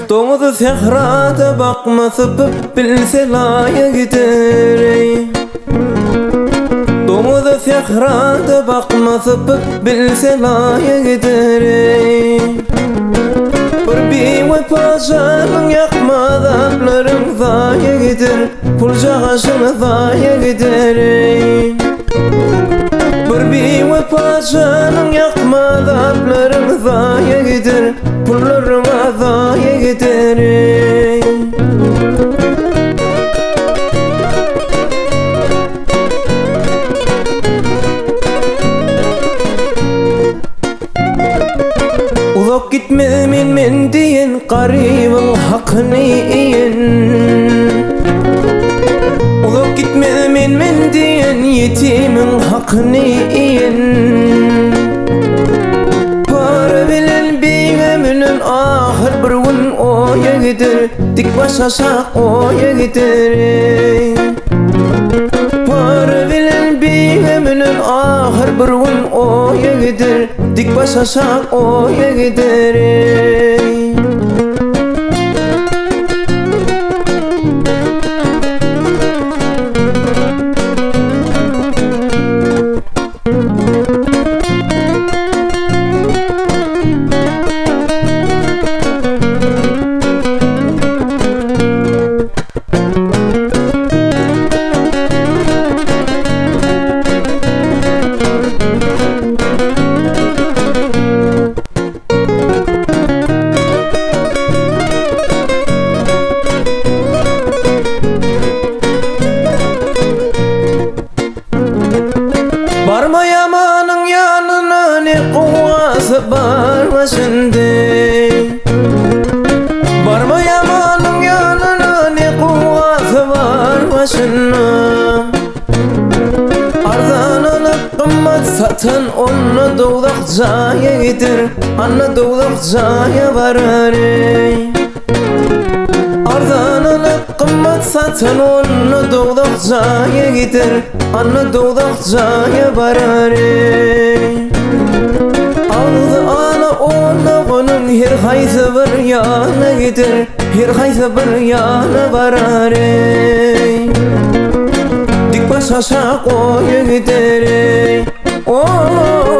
Domuzu sehrada bakması bilse laya gider. Domuzu sehrada bakması bilse laya gider. Bir vefacanın yakmadanların zaya gider. Pulca kaşını zaya gider. Bir vefacanın yakmadanların zaya gider. Pullarıma zaya gider. Uzak gitme men diyen qaribul haqqni iyen. Uzak gitme men diyen yetimin haqqni iyen. Para bilen biğeminin ahir bir gün oya gider. Dik başaşak oya gider. Para bilen biğeminin ahir bir gün oya gider. Dik başaşak oya gider. Barma yamanın yanına ne kuvası barma şimdi. Barma yamanın yanına ne kuvası barma şimdi. Ardan alıp kımmat satan onunla doğdak zaya gider. Anna doğdak zaya varar. Ardan alıp kımmat satan onunla doğdak zaya gider. Anna doğdak zaya varar. Aldı ana ona onun her hayza bir yana gider. Her hayza bir yana varar. Dik başa şak oya gider. Oh